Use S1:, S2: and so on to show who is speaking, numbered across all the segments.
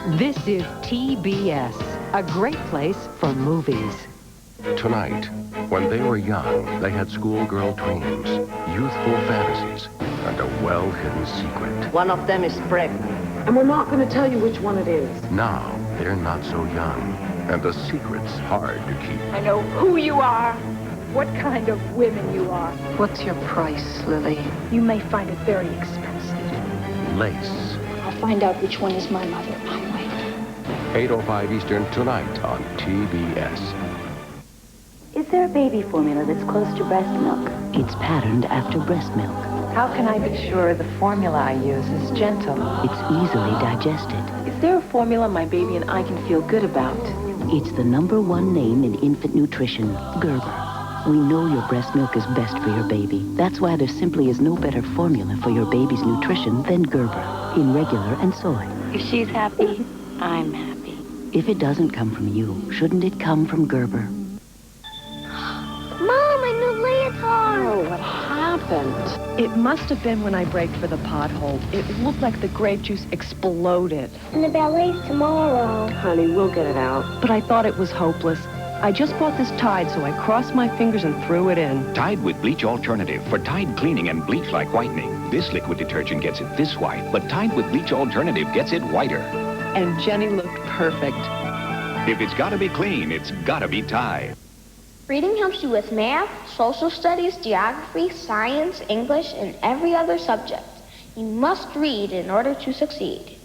S1: This is TBS, a great place for movies.
S2: Tonight, when they were young, they had schoolgirl dreams, youthful fantasies, and a well-hidden secret.
S3: One of them is pregnant.
S4: And we're not going to tell you which one it is.
S2: Now, they're not so young, and the secret's hard to keep.
S5: I know who you are, what kind of women you are.
S3: What's your price, Lily?
S5: You may find it very expensive.
S2: Lace.
S6: I'll find out which one is my mother. I'm waiting.
S2: 8:05 Eastern tonight on TBS.
S7: Is there a baby formula that's close to breast milk?
S8: It's patterned after breast milk.
S9: How can I be sure the formula I use is gentle?
S8: It's easily digested.
S9: Is there a formula my baby and I can feel good about?
S8: It's the #1 name in infant nutrition, Gerber. We know your breast milk is best for your baby. That's why there simply is no better formula for your baby's nutrition than Gerber, in regular and soy.
S7: If she's happy, I'm happy.
S8: If it doesn't come from you, shouldn't it come from Gerber?
S6: Mom, a new leotard!
S4: Oh, what happened?
S10: It must have been when I braked for the pothole. It looked like the grape juice exploded.
S6: And the ballet's tomorrow.
S4: Honey, we'll get it out.
S10: But I thought it was hopeless. I just bought this Tide, so I crossed my fingers and threw it in.
S11: Tide with Bleach Alternative for Tide cleaning and bleach-like whitening. This liquid detergent gets it this white, but Tide with Bleach Alternative gets it whiter.
S10: And Jenny looked perfect.
S11: If it's gotta be clean, it's gotta be Tide.
S6: Reading helps you with math, social studies, geography, science, English, and every other subject. You must read in order to succeed.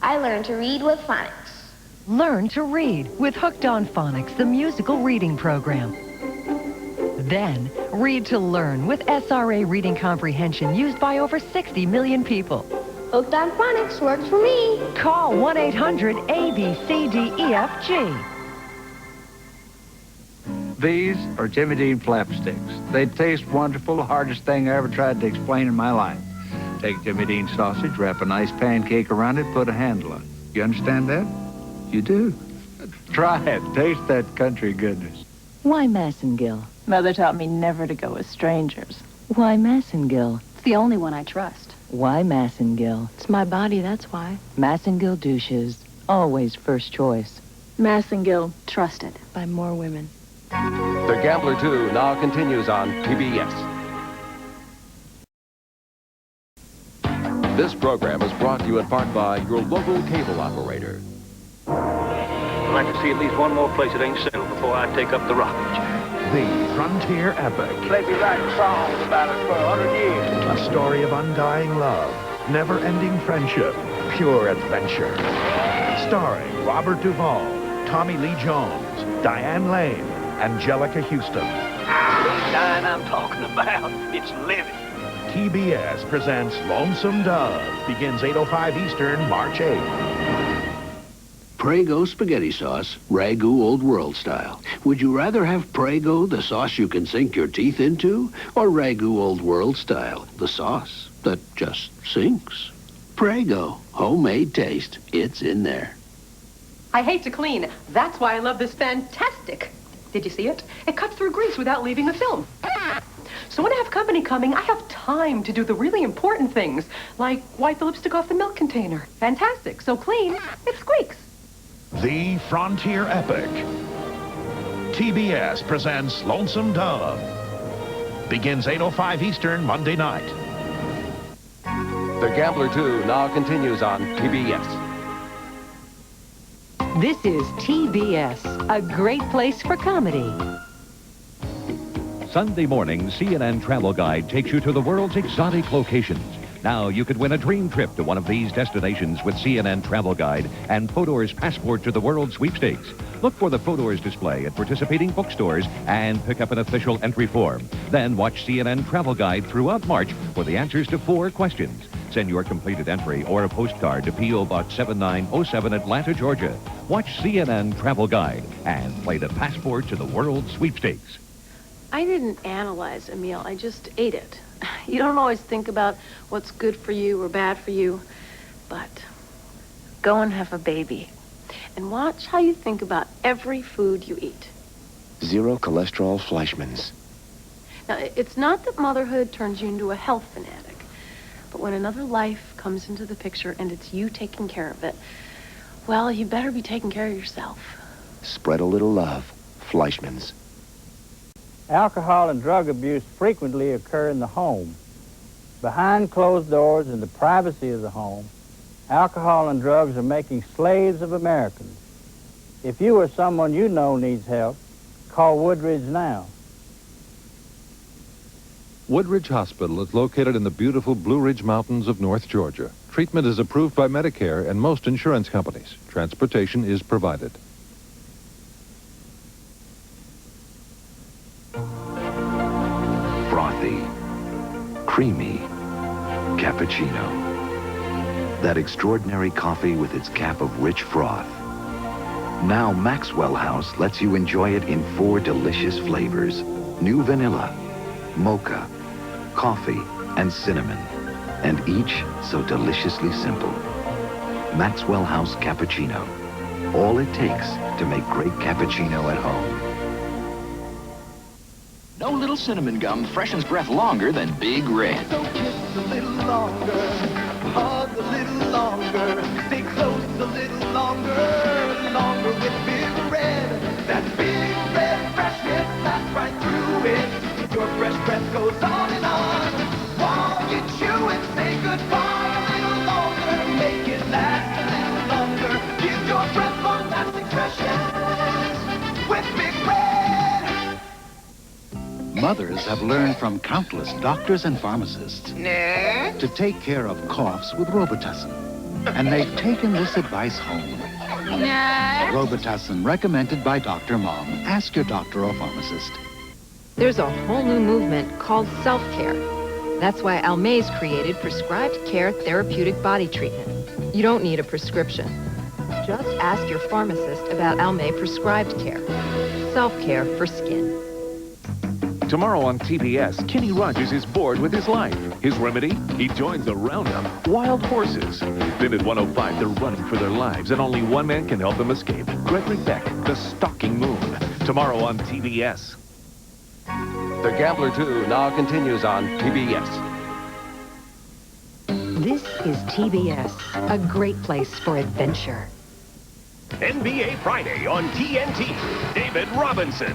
S6: I learned to read with Phonics.
S1: Learn to read with Hooked on Phonics, the musical reading program. Then, read to learn with SRA reading comprehension used by over 60 million people.
S6: Hooked on Phonics works for me.
S1: Call 1-800-ABCDEFG.
S12: These are Jimmy Dean Flapsticks. They taste wonderful, the hardest thing I ever tried to explain in my life. Take Jimmy Dean sausage, wrap a nice pancake around it, put a handle on it. You understand that? You do. Try it. Taste that country goodness.
S8: Why Massengill?
S9: Mother taught me never to go with strangers.
S8: Why Massengill?
S7: It's the only one I trust.
S8: Why Massengill?
S7: It's my body, that's why.
S8: Massengill douches, always first choice.
S7: Massengill, trusted by more women.
S2: The Gambler 2 now continues on TBS. This program is brought to you in part by your local cable operator.
S13: I'd like to see at least one more place that ain't settled before I take up the rocking chair.
S14: The Frontier Epic.
S13: They be writing songs about it for 100 years.
S14: A story of undying love, never-ending friendship, pure adventure. Starring Robert Duvall, Tommy Lee Jones, Diane Lane, Angelica Houston.
S13: The kind I'm talking about, it's living.
S14: TBS presents Lonesome Dove. Begins 8:05 Eastern, March 8th.
S15: Prego spaghetti sauce, Ragu Old World style. Would you rather have Prego, the sauce you can sink your teeth into, or Ragu Old World style, the sauce that just sinks? Prego, homemade taste. It's in there.
S16: I hate to clean. That's why I love this Fantastik. Did you see it? It cuts through grease without leaving a film. So when I have company coming, I have time to do the really important things, like wipe the lipstick off the milk container. Fantastic. So clean, it squeaks.
S14: The Frontier Epic. TBS presents Lonesome Dove. Begins 8:05 Eastern, Monday night.
S2: The Gambler 2 now continues on TBS.
S1: This is TBS, a great place for comedy.
S17: Sunday morning, CNN Travel Guide takes you to the world's exotic locations. Now you could win a dream trip to one of these destinations with CNN Travel Guide and Fodor's passport to the world sweepstakes. Look for the Fodor's display at participating bookstores and pick up an official entry form. Then watch CNN Travel Guide throughout March for the answers to 4 questions. Send your completed entry or a postcard to P.O. Box 7907, Atlanta, Georgia. Watch CNN Travel Guide and play the passport to the world sweepstakes.
S7: I didn't analyze a meal. I just ate it. You don't always think about what's good for you or bad for you, but go and have a baby and watch how you think about every food you eat.
S18: Zero cholesterol Fleischmann's.
S7: Now, it's not that motherhood turns you into a health fanatic, but when another life comes into the picture and it's you taking care of it, Well, you better be taking care of yourself.
S18: Spread a little love. Fleischmann's.
S19: Alcohol and drug abuse frequently occur in the home. Behind closed doors in the privacy of the home, alcohol and drugs are making slaves of Americans. If you or someone you know needs help, call Woodridge now.
S20: Woodridge Hospital is located in the beautiful Blue Ridge Mountains of North Georgia. Treatment is approved by Medicare and most insurance companies. Transportation is provided.
S11: Frothy, creamy, cappuccino. That extraordinary coffee with its cap of rich froth. Now Maxwell House lets you enjoy it in 4 delicious flavors. New vanilla, mocha, coffee, and cinnamon. And each so deliciously simple. Maxwell House Cappuccino. All it takes to make great cappuccino at home.
S21: No little cinnamon gum freshens breath longer than Big Red.
S22: So kiss a little longer, hug a little longer, stay close a little longer, longer with Big Red. That Big Red freshness lasts right through it. Your fresh breath goes on and on. While you chew and say goodbye a little longer, make it last a little longer. Give your breath long-lasting freshness with Big Red.
S23: Mothers have learned from countless doctors and pharmacists to take care of coughs with Robitussin. And they've taken this advice home. Robitussin, recommended by Dr. Mom. Ask your doctor or pharmacist.
S24: There's a whole new movement called self-care. That's why Almay's created Prescribed Care Therapeutic Body Treatment. You don't need a prescription. Just ask your pharmacist about Almay Prescribed Care. Self-care for skin.
S25: Tomorrow on TBS, Kenny Rogers is bored with his life. His remedy? He joins a roundup. Wild horses. Then at 1:05, they're running for their lives, and only one man can help them escape. Gregory Beck, the Stalking Moon. Tomorrow on TBS.
S2: The Gambler 2 now continues on TBS.
S1: This is TBS, a great place for adventure.
S25: NBA Friday on TNT. David Robinson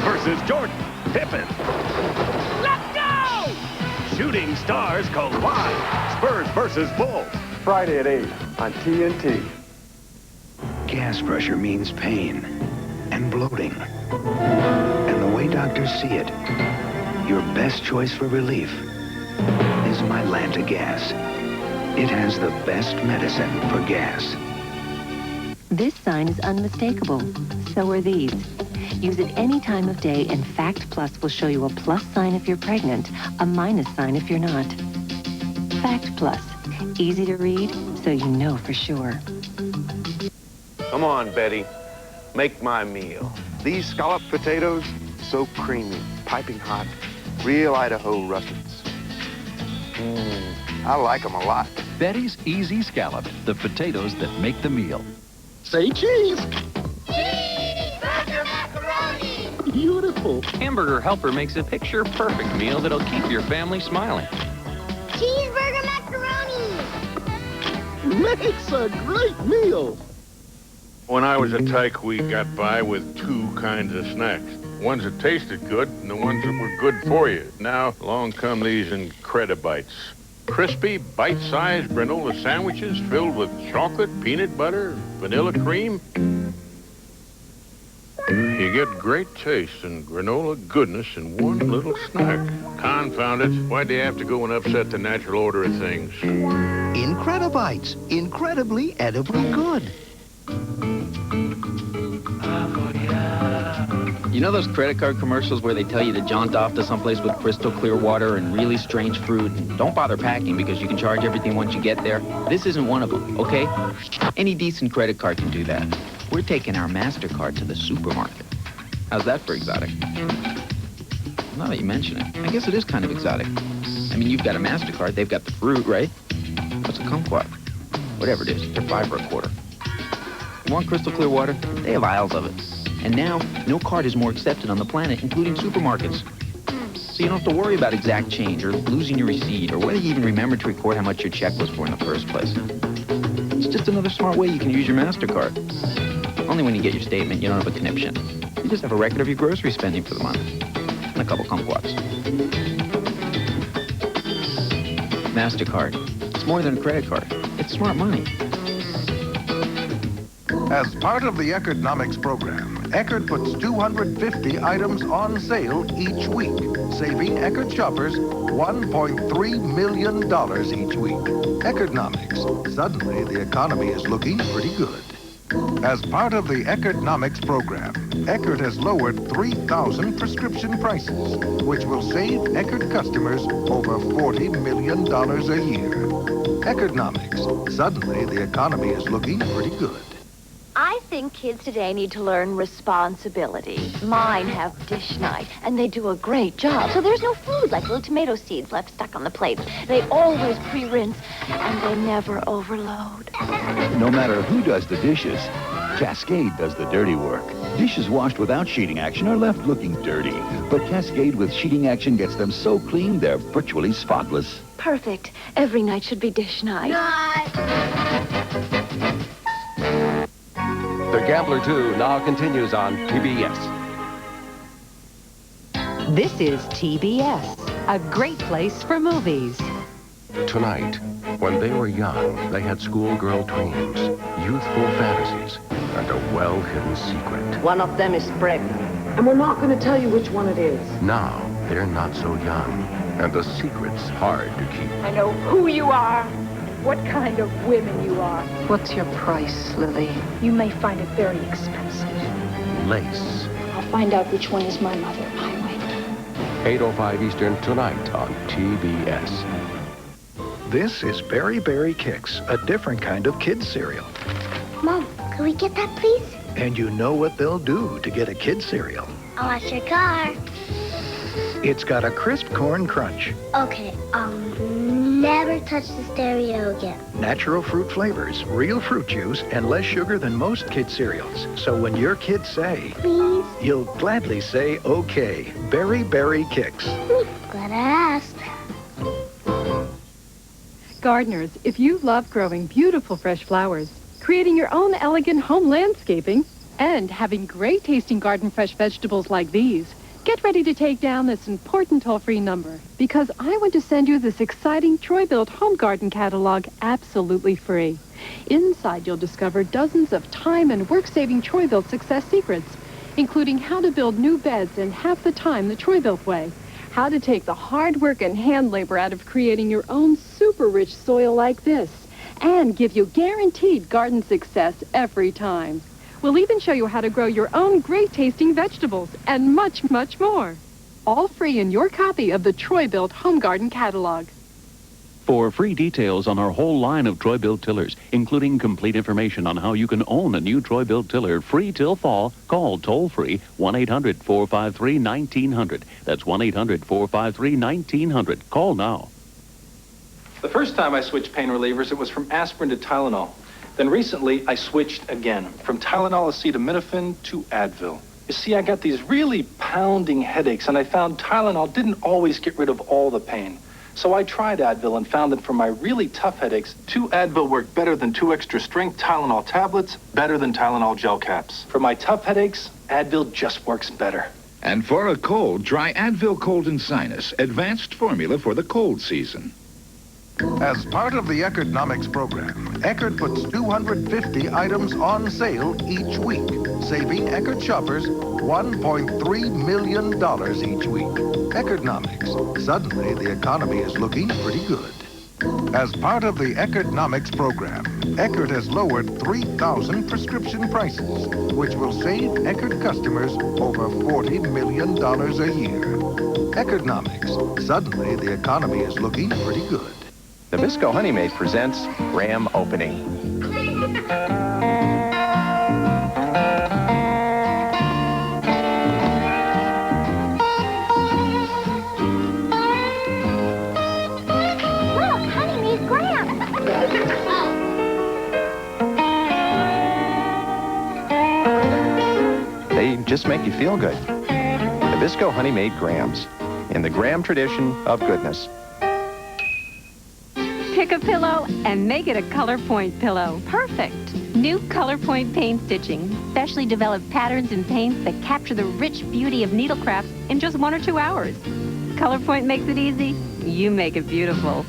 S25: versus Jordan Pippen. Let's go! Shooting stars collide. Spurs versus Bulls.
S26: Friday at 8 on TNT.
S15: Gas pressure means pain and bloating. And the way doctors see it, your best choice for relief is Mylanta Gas. It has the best medicine for gas.
S8: This sign is unmistakable. So are these. Use it any time of day, and Fact Plus will show you a plus sign if you're pregnant, a minus sign if you're not. Fact Plus. Easy to read, so you know for sure.
S27: Come on, Betty. Make my meal. These scalloped potatoes, so creamy, piping hot, real Idaho russets. I like them a lot.
S21: Betty's Easy Scalloped, the potatoes that make the meal.
S22: Say cheese.
S21: Cheeseburger macaroni!
S22: Beautiful.
S28: Hamburger Helper makes a picture-perfect meal that'll keep your family smiling.
S22: Cheeseburger macaroni. Makes a great meal.
S13: When I was a tyke, we got by with 2 kinds of snacks. Ones that tasted good and the ones that were good for you. Now, along come these IncrediBites. Crispy, bite-sized granola sandwiches filled with chocolate, peanut butter, vanilla cream. You get great taste and granola goodness in one little snack. Confound it. Why'd they have to go and upset the natural order of things?
S22: IncrediBites. Incredibly edibly good.
S28: You know those credit card commercials where they tell you to jaunt off to someplace with crystal clear water and really strange fruit and don't bother packing because you can charge everything once you get there? This isn't one of them, okay? Any decent credit card can do that. We're taking our MasterCard to the supermarket. How's that for exotic? Now that you mention it, I guess it is kind of exotic. I mean, you've got a MasterCard, they've got the fruit, right? What's a kumquat? Whatever it is, they're $5 for a quarter. You want crystal clear water? They have aisles of it. And now, no card is more accepted on the planet, including supermarkets. So you don't have to worry about exact change or losing your receipt or whether you even remember to record how much your check was for in the first place. It's just another smart way you can use your MasterCard. Only when you get your statement, you don't have a conniption. You just have a record of your grocery spending for the month. And a couple kumquats. MasterCard. It's more than a credit card. It's smart money.
S3: As part of the Economics program, Eckerd puts 250 items on sale each week, saving Eckerd shoppers $1.3 million each week. Economics. Suddenly, the economy is looking pretty good. As part of the Economics program, Eckerd has lowered 3,000 prescription prices, which will save Eckerd customers over $40 million a year. Economics. Suddenly, the economy is looking pretty good.
S4: I think kids today need to learn responsibility. Mine have dish night, and they do a great job. So there's no food like little tomato seeds left stuck on the plates. They always pre-rinse, and they never overload.
S5: No matter who does the dishes, Cascade does the dirty work. Dishes washed without sheeting action are left looking dirty. But Cascade with sheeting action gets them so clean, they're virtually spotless.
S4: Perfect. Every night should be dish night.
S2: The Gambler 2 now continues on TBS.
S1: This is TBS, a great place for movies.
S2: Tonight, when they were young, they had schoolgirl dreams, youthful fantasies, and a well-hidden secret.
S6: One of them is pregnant. And we're not going to tell you which one it is.
S2: Now, they're not so young, and the secret's hard to keep.
S6: I know who you are, what kind of women you are.
S7: What's your price, Lily?
S6: You may find it very expensive.
S2: Lace.
S6: I'll find out which one is my mother. I wait.
S2: 8:05 Eastern tonight on TBS.
S14: This is Berry Berry Kicks, a different kind of kids cereal.
S9: Mom, could we get that, please?
S14: And you know what they'll do to get a kid cereal.
S9: I'll wash your car.
S14: It's got a crisp corn crunch,
S9: Okay, never touch the stereo again.
S14: natural fruit flavors, real fruit juice, and less sugar than most kid cereals. So when your kids say,
S9: Please?
S14: you'll gladly say, okay. Berry Berry Kicks.
S9: Glad I asked.
S10: Gardeners, if you love growing beautiful fresh flowers, creating your own elegant home landscaping, and having great tasting garden fresh vegetables like these, get ready to take down this important toll-free number, because I want to send you this exciting Troy-Built home garden catalog absolutely free. Inside, you'll discover dozens of time and work-saving Troy-Built success secrets, including how to build new beds in half the time the Troy-Built way, how to take the hard work and hand labor out of creating your own super rich soil like this, and give you guaranteed garden success every time. We'll even show you how to grow your own great-tasting vegetables and much, much more. All free in your copy of the Troy-Built Home Garden Catalog.
S12: For free details on our whole line of Troy-Built tillers, including complete information on how you can own a new Troy-Built tiller free till fall, call toll-free 1-800-453-1900. That's 1-800-453-1900. Call now.
S16: The first time I switched pain relievers, it was from aspirin to Tylenol. Then recently, I switched again, from Tylenol acetaminophen to Advil. You see, I got these really pounding headaches, and I found Tylenol didn't always get rid of all the pain. So I tried Advil and found that for my really tough headaches, 2 Advil worked better than 2 extra-strength Tylenol tablets, better than Tylenol gel caps. For my tough headaches, Advil just works better.
S29: And for a cold, try Advil Cold and Sinus, advanced formula for the cold season.
S3: As part of the Economics program, Eckerd puts 250 items on sale each week, saving Eckerd shoppers $1.3 million each week. Economics. Suddenly, the economy is looking pretty good. As part of the Economics program, Eckerd has lowered 3,000 prescription prices, which will save Eckerd customers over $40 million a year. Economics. Suddenly, the economy is looking pretty good.
S30: Nabisco Honey Maid presents Graham Opening.
S9: Look, Honey Maid Graham.
S30: They just make you feel good. Nabisco Honey Maid Grahams, in the Graham tradition of goodness.
S10: Pick
S11: Pick a pillow and make it a Color Point pillow. Perfect. New Color Point paint stitching. Specially developed patterns and paints that capture the rich beauty of needlecraft in just 1 or 2 hours. Color Point makes it easy. You make it beautiful.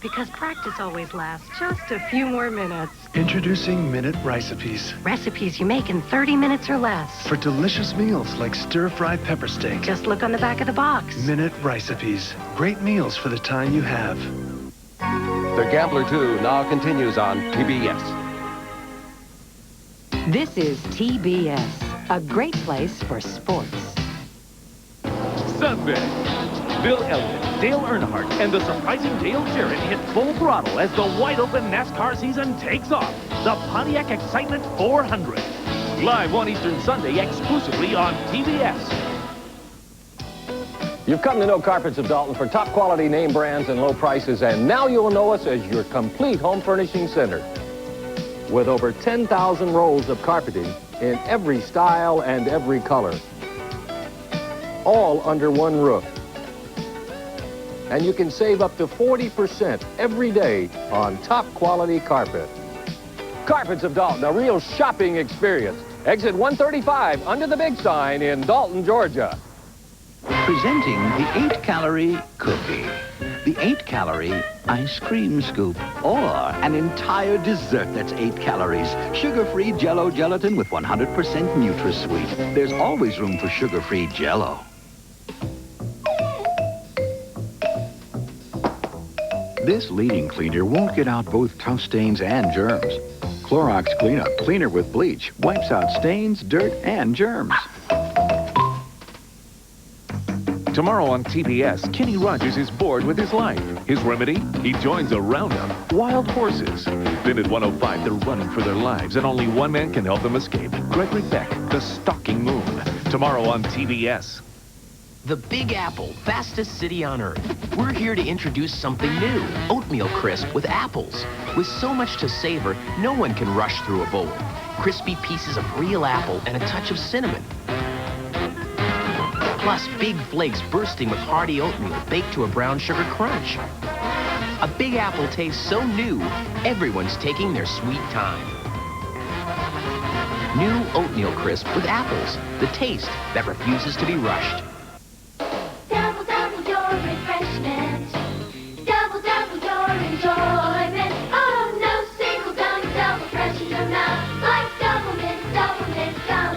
S15: Because practice always lasts just a few more minutes.
S17: Introducing Minute Recipes.
S15: Recipes you make in 30 minutes or less.
S17: For delicious meals like stir-fried pepper steak.
S15: Just look on the back of the box.
S17: Minute Recipes. Great meals for the time you have.
S2: The Gambler 2 now continues on TBS.
S1: This is TBS, a great place for sports.
S18: Sunday. Bill Elliott, Dale Earnhardt, and the surprising Dale Jarrett hit full throttle as the wide-open NASCAR season takes off. The Pontiac Excitement 400. Live on Eastern Sunday exclusively on TBS.
S19: You've come to know Carpets of Dalton for top quality name brands and low prices, and now you'll know us as your complete home furnishing center. With over 10,000 rolls of carpeting in every style and every color. All under one roof. And you can save up to 40% every day on top quality carpet. Carpets of Dalton, a real shopping experience. Exit 135 under the big sign in Dalton, Georgia.
S5: Presenting the 8-calorie cookie, the 8-calorie ice cream scoop, or an entire dessert that's 8 calories. Sugar-free Jell-O gelatin with 100% NutraSweet. There's always room for sugar-free Jell-O. This leading cleaner won't get out both tough stains and germs. Clorox Cleanup Cleaner with bleach wipes out stains, dirt, and germs.
S12: Tomorrow on TBS, Kenny Rogers is bored with his life. His remedy? He joins a roundup. Wild horses. Then at 1:05, they're running for their lives, and only one man can help them escape. Gregory Beck, the Stalking Moon. Tomorrow on TBS.
S20: The Big Apple, fastest city on Earth. We're here to introduce something new. Oatmeal crisp with apples. With so much to savor, no one can rush through a bowl. Crispy pieces of real apple and a touch of cinnamon. Plus big flakes bursting with hearty oatmeal baked to a brown sugar crunch. A Big Apple tastes so new, everyone's taking their sweet time. New oatmeal crisp with apples. The taste that refuses to be rushed.
S22: Double, double your refreshment. Double, double your enjoyment. Oh, no single gum, double fresh in your mouth. Like double mint gum.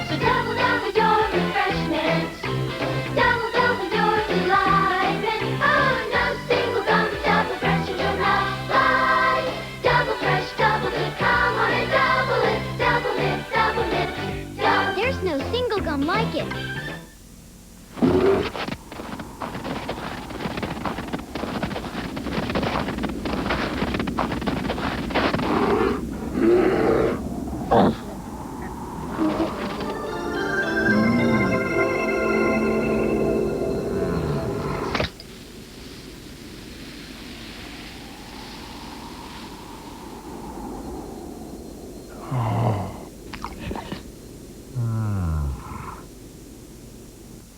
S22: So double, double your refreshment. Double, double your delightment. Oh, no single gum, double fresh in your mouth. Like double fresh, double good. Come on and double it. Double mint gum.
S9: There's no single gum like it.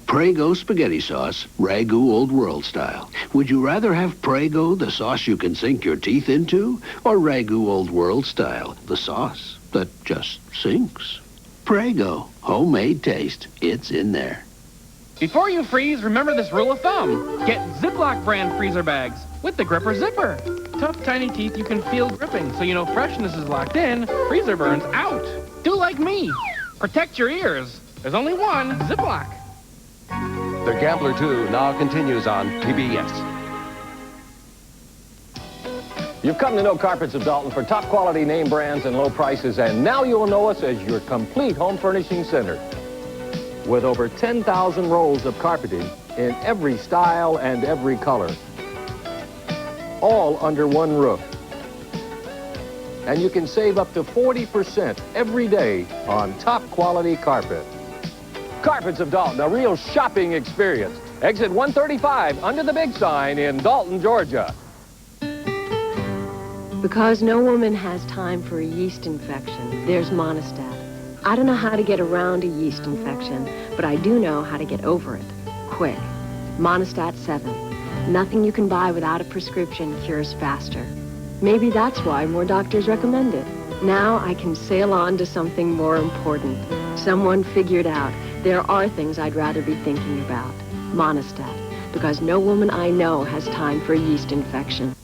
S23: Prego spaghetti sauce, Ragu Old World style. Would you rather have Prego, the sauce you can sink your teeth into, or Ragu Old World style, the sauce that just sinks? Prego, homemade taste. It's in there.
S24: Before you freeze, remember this rule of thumb. Get Ziploc brand freezer bags with the gripper zipper. Tough, tiny teeth you can feel gripping, so you know freshness is locked in, freezer burns out. Do like me. Protect your ears. There's only one Ziploc.
S2: The Gambler 2 now continues on TBS.
S19: You've come to know Carpets of Dalton for top quality name brands and low prices, and now you'll know us as your complete home furnishing center. With over 10,000 rolls of carpeting in every style and every color. All under one roof. And you can save up to 40% every day on top quality carpet. Carpets of Dalton, a real shopping experience. Exit 135 under the big sign in Dalton, Georgia.
S7: Because no woman has time for a yeast infection, there's Monistat. I don't know how to get around a yeast infection, but I do know how to get over it. Quick. Monistat 7.
S4: Nothing you can buy without a prescription cures faster. Maybe that's why more doctors recommend it. Now I can sail on to something more important. Someone figured out there are things I'd rather be thinking about. Monistat, because no woman I know has time for a yeast infection.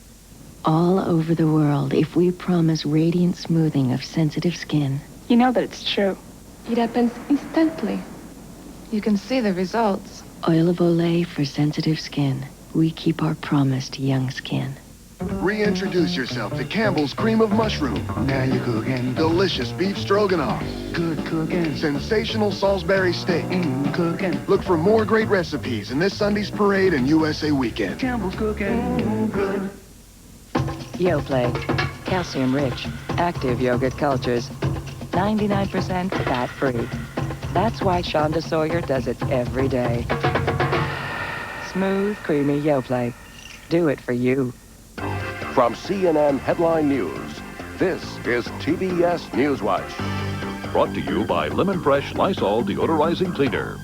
S6: All over the world, if we promise radiant smoothing of sensitive skin.
S8: You know that it's true. It happens instantly. You can see the results.
S6: Oil of Olay for sensitive skin. We keep our promise to young skin.
S13: Reintroduce yourself to Campbell's Cream of Mushroom. Now you're cooking. Delicious beef stroganoff. Good cooking. Sensational Salisbury steak. Cooking. Look for more great recipes in this Sunday's Parade and USA Weekend. Campbell's cooking. Good.
S14: YoPlay. Calcium-rich. Active yogurt cultures. 99% fat-free. That's why Shonda Sawyer does it every day. Smooth, creamy YoPlay. Do it for you.
S2: From CNN Headline News, this is TBS Newswatch.
S12: Brought to you by Lemon Fresh Lysol Deodorizing Cleaner.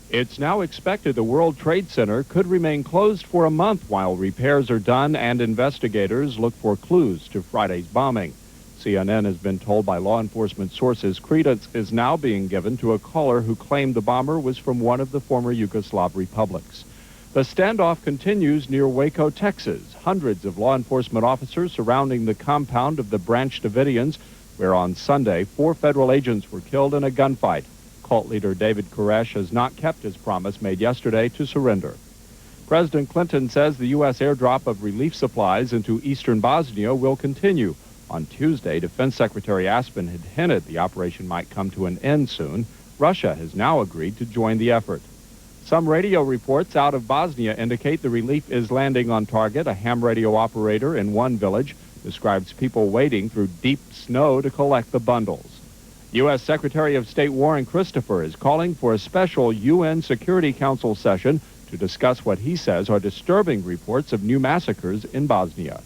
S12: It's now expected the World Trade Center could remain closed for a month while repairs are done and investigators look for clues to Friday's bombing. CNN has been told by law enforcement sources credence is now being given to a caller who claimed the bomber was from one of the former Yugoslav republics. The standoff continues near Waco, Texas. Hundreds of law enforcement officers surrounding the compound of the Branch Davidians, where on Sunday 4 federal agents were killed in a gunfight. Cult leader David Koresh has not kept his promise made yesterday to surrender. President Clinton says the U.S. airdrop of relief supplies into eastern Bosnia will continue. On Tuesday, Defense Secretary Aspen had hinted the operation might come to an end soon. Russia has now agreed to join the effort. Some radio reports out of Bosnia indicate the relief is landing on target. A ham radio operator in one village describes people wading through deep snow to collect the bundles. U.S. Secretary of State Warren Christopher is calling for a special UN Security Council session to discuss what he says are disturbing reports of new massacres in Bosnia.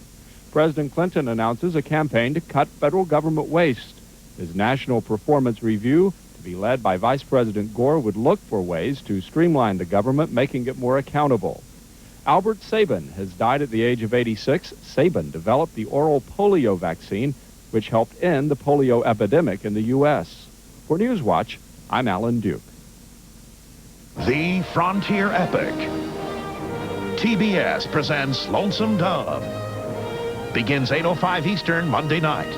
S12: President Clinton announces a campaign to cut federal government waste. His National Performance Review, to be led by Vice President Gore, would look for ways to streamline the government, making it more accountable. Albert Sabin has died at the age of 86. Sabin developed the oral polio vaccine, which helped end the polio epidemic in the U.S. For Newswatch, I'm Alan Duke.
S29: The Frontier Epic. TBS presents Lonesome Dove. Begins 8:05 Eastern Monday night.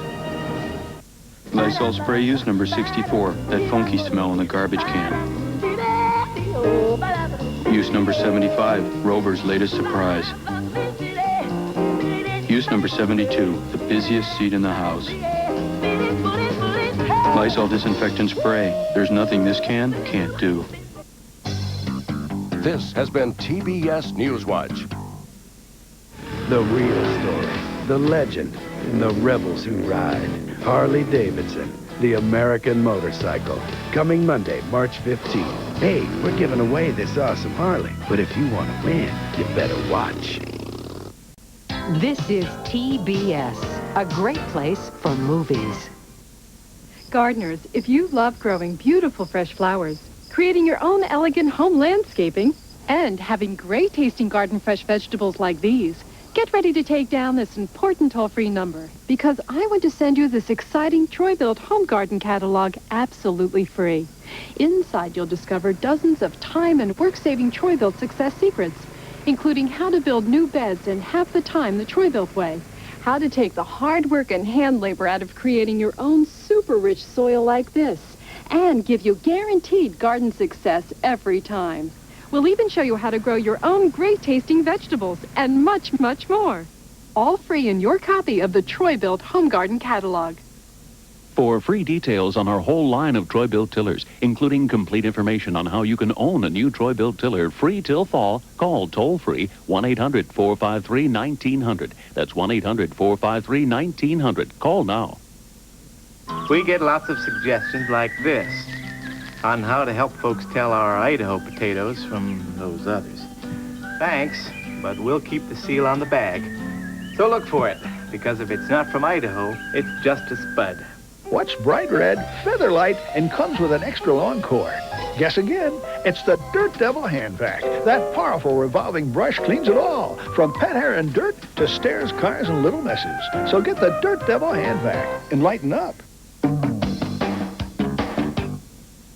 S21: Lysol spray use number 64. That funky smell in the garbage can. Use number 75. Rover's latest surprise. Use number 72. The busiest seat in the house. Lysol disinfectant spray. There's nothing this can can't do.
S2: This has been TBS Newswatch.
S25: The real story, the legend, and the rebels who ride. Harley Davidson, the American motorcycle. Coming Monday, March 15th. Hey, we're giving away this awesome Harley. But if you want to win, you better watch.
S1: This is TBS, a great place for movies.
S10: Gardeners, if you love growing beautiful fresh flowers, creating your own elegant home landscaping, and having great tasting garden fresh vegetables like these, get ready to take down this important toll-free number, because I want to send you this exciting Troy-Built home garden catalog absolutely free. Inside, you'll discover dozens of time and work-saving Troy-Built success secrets, including how to build new beds in half the time the Troy-Built way, how to take the hard work and hand labor out of creating your own super rich soil like this, and give you guaranteed garden success every time. We'll even show you how to grow your own great-tasting vegetables and much, much more. All free in your copy of the Troy-Built Home Garden Catalog.
S26: For free details on our whole line of Troy-Built tillers, including complete information on how you can own a new Troy-Built tiller free till fall, call toll-free 1-800-453-1900. That's 1-800-453-1900. Call now.
S27: We get lots of suggestions like this on how to help folks tell our Idaho potatoes from those others. Thanks, but we'll keep the seal on the bag. So look for it, because if it's not from Idaho, it's just a spud.
S3: What's bright red, feather light, and comes with an extra long cord? Guess again. It's the Dirt Devil Hand Vac. That powerful revolving brush cleans it all, from pet hair and dirt to stairs, cars, and little messes. So get the Dirt Devil Hand Vac and lighten up.